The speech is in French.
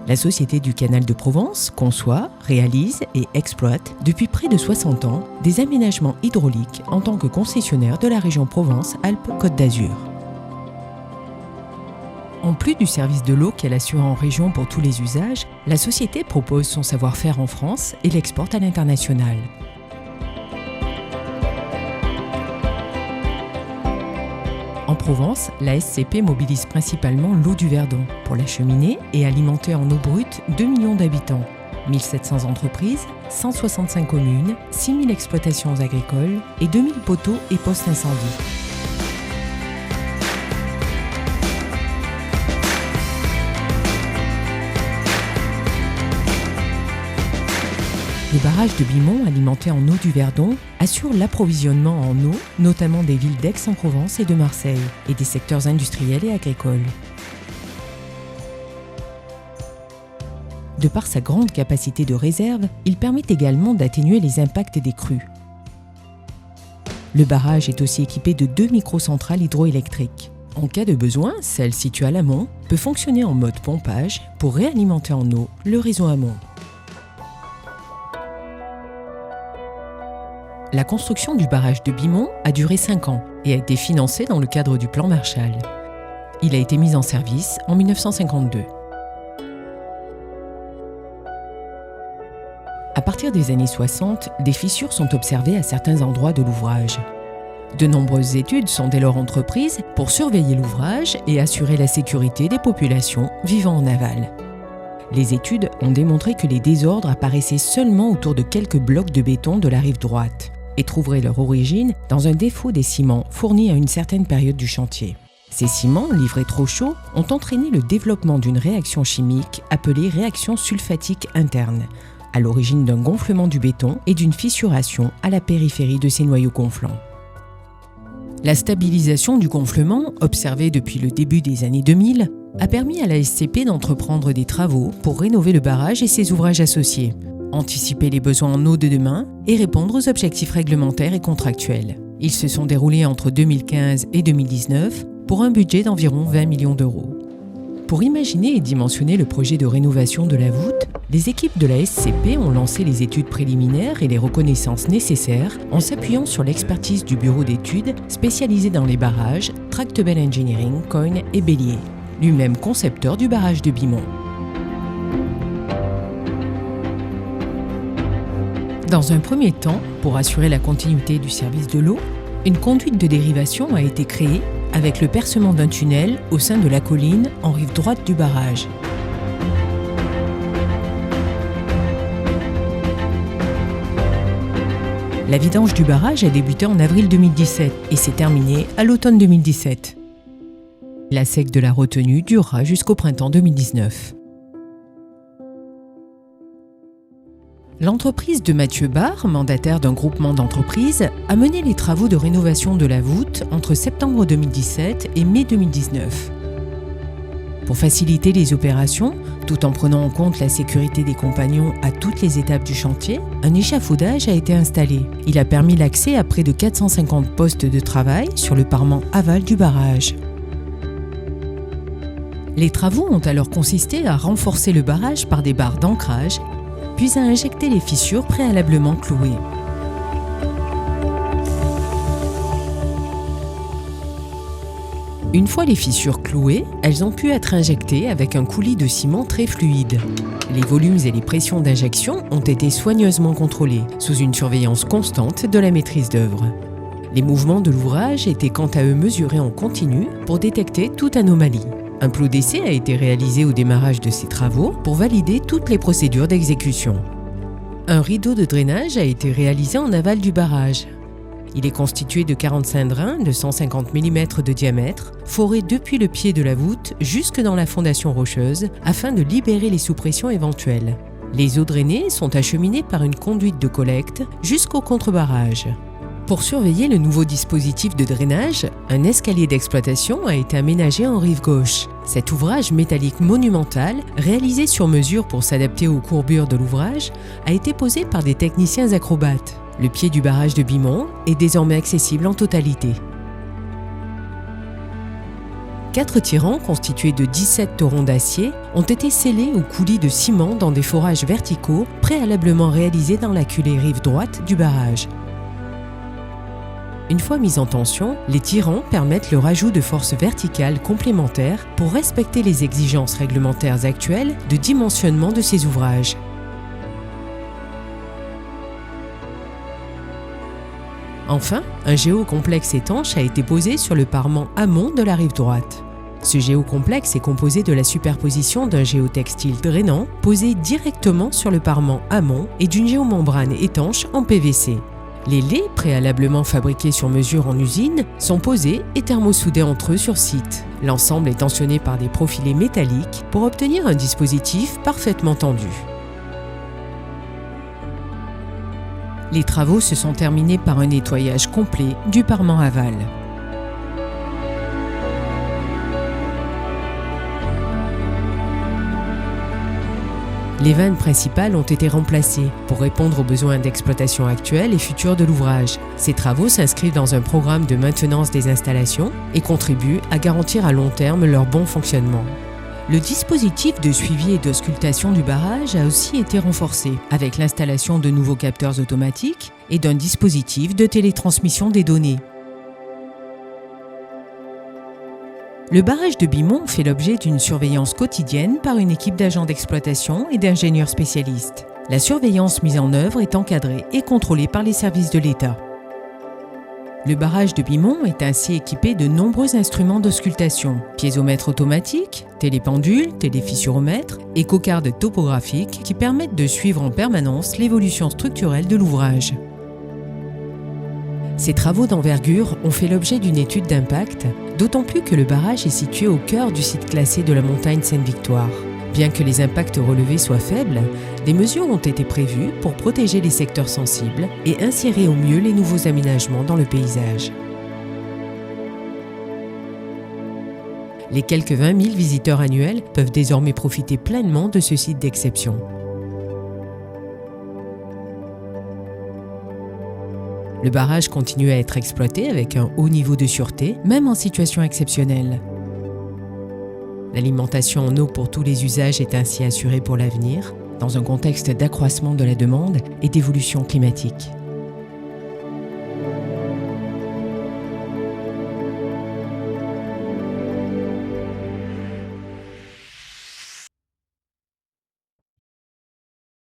La Société du Canal de Provence conçoit, réalise et exploite depuis près de 60 ans des aménagements hydrauliques en tant que concessionnaire de la région Provence-Alpes-Côte d'Azur. En plus du service de l'eau qu'elle assure en région pour tous les usages, la société propose son savoir-faire en France et l'exporte à l'international. En Provence, la SCP mobilise principalement l'eau du Verdon pour l'acheminer et alimenter en eau brute 2 millions d'habitants, 1700 entreprises, 165 communes, 6000 exploitations agricoles et 2000 poteaux et postes incendie. Le barrage de Bimont, alimenté en eau du Verdon, assure l'approvisionnement en eau, notamment des villes d'Aix-en-Provence et de Marseille, et des secteurs industriels et agricoles. De par sa grande capacité de réserve, il permet également d'atténuer les impacts des crues. Le barrage est aussi équipé de 2 microcentrales hydroélectriques. En cas de besoin, celle située à l'amont peut fonctionner en mode pompage pour réalimenter en eau le réseau amont. La construction du barrage de Bimont a duré 5 ans et a été financée dans le cadre du plan Marshall. Il a été mis en service en 1952. À partir des années 60, des fissures sont observées à certains endroits de l'ouvrage. De nombreuses études sont dès lors entreprises pour surveiller l'ouvrage et assurer la sécurité des populations vivant en aval. Les études ont démontré que les désordres apparaissaient seulement autour de quelques blocs de béton de la rive droite et trouveraient leur origine dans un défaut des ciments fournis à une certaine période du chantier. Ces ciments, livrés trop chauds, ont entraîné le développement d'une réaction chimique appelée réaction sulfatique interne, à l'origine d'un gonflement du béton et d'une fissuration à la périphérie de ces noyaux gonflants. La stabilisation du gonflement, observée depuis le début des années 2000, a permis à la SCP d'entreprendre des travaux pour rénover le barrage et ses ouvrages associés, anticiper les besoins en eau de demain et répondre aux objectifs réglementaires et contractuels. Ils se sont déroulés entre 2015 et 2019 pour un budget d'environ 20 millions d'euros. Pour imaginer et dimensionner le projet de rénovation de la voûte, les équipes de la SCP ont lancé les études préliminaires et les reconnaissances nécessaires en s'appuyant sur l'expertise du bureau d'études spécialisé dans les barrages Tractebel Engineering, Coyne et Bélier, lui-même concepteur du barrage de Bimont. Dans un premier temps, pour assurer la continuité du service de l'eau, une conduite de dérivation a été créée avec le percement d'un tunnel au sein de la colline en rive droite du barrage. La vidange du barrage a débuté en avril 2017 et s'est terminée à l'automne 2017. La sec de la retenue durera jusqu'au printemps 2019. L'entreprise de Mathieu Barre, mandataire d'un groupement d'entreprises, a mené les travaux de rénovation de la voûte entre septembre 2017 et mai 2019. Pour faciliter les opérations, tout en prenant en compte la sécurité des compagnons à toutes les étapes du chantier, un échafaudage a été installé. Il a permis l'accès à près de 450 postes de travail sur le parement aval du barrage. Les travaux ont alors consisté à renforcer le barrage par des barres d'ancrage, puis à injecter les fissures préalablement clouées. Une fois les fissures clouées, elles ont pu être injectées avec un coulis de ciment très fluide. Les volumes et les pressions d'injection ont été soigneusement contrôlés, sous une surveillance constante de la maîtrise d'œuvre. Les mouvements de l'ouvrage étaient quant à eux mesurés en continu pour détecter toute anomalie. Un plot d'essai a été réalisé au démarrage de ces travaux pour valider toutes les procédures d'exécution. Un rideau de drainage a été réalisé en aval du barrage. Il est constitué de 45 drains de 150 mm de diamètre, forés depuis le pied de la voûte jusque dans la fondation rocheuse afin de libérer les sous-pressions éventuelles. Les eaux drainées sont acheminées par une conduite de collecte jusqu'au contre-barrage. Pour surveiller le nouveau dispositif de drainage, un escalier d'exploitation a été aménagé en rive gauche. Cet ouvrage métallique monumental, réalisé sur mesure pour s'adapter aux courbures de l'ouvrage, a été posé par des techniciens acrobates. Le pied du barrage de Bimont est désormais accessible en totalité. 4 tirants constitués de 17 torons d'acier ont été scellés aux coulis de ciment dans des forages verticaux préalablement réalisés dans la culée rive droite du barrage. Une fois mis en tension, les tirants permettent le rajout de forces verticales complémentaires pour respecter les exigences réglementaires actuelles de dimensionnement de ces ouvrages. Enfin, un géocomplexe étanche a été posé sur le parement amont de la rive droite. Ce géocomplexe est composé de la superposition d'un géotextile drainant posé directement sur le parement amont et d'une géomembrane étanche en PVC. Les lais, préalablement fabriqués sur mesure en usine, sont posés et thermosoudés entre eux sur site. L'ensemble est tensionné par des profilés métalliques pour obtenir un dispositif parfaitement tendu. Les travaux se sont terminés par un nettoyage complet du parement aval. Les vannes principales ont été remplacées pour répondre aux besoins d'exploitation actuels et futurs de l'ouvrage. Ces travaux s'inscrivent dans un programme de maintenance des installations et contribuent à garantir à long terme leur bon fonctionnement. Le dispositif de suivi et d'auscultation du barrage a aussi été renforcé avec l'installation de nouveaux capteurs automatiques et d'un dispositif de télétransmission des données. Le barrage de Bimont fait l'objet d'une surveillance quotidienne par une équipe d'agents d'exploitation et d'ingénieurs spécialistes. La surveillance mise en œuvre est encadrée et contrôlée par les services de l'État. Le barrage de Bimont est ainsi équipé de nombreux instruments d'auscultation, piézomètre automatique, télépendule, téléfissuromètre et cocarde topographique qui permettent de suivre en permanence l'évolution structurelle de l'ouvrage. Ces travaux d'envergure ont fait l'objet d'une étude d'impact, d'autant plus que le barrage est situé au cœur du site classé de la montagne Sainte-Victoire. Bien que les impacts relevés soient faibles, des mesures ont été prévues pour protéger les secteurs sensibles et insérer au mieux les nouveaux aménagements dans le paysage. Les quelques 20 000 visiteurs annuels peuvent désormais profiter pleinement de ce site d'exception. Le barrage continue à être exploité avec un haut niveau de sûreté, même en situation exceptionnelle. L'alimentation en eau pour tous les usages est ainsi assurée pour l'avenir, dans un contexte d'accroissement de la demande et d'évolution climatique.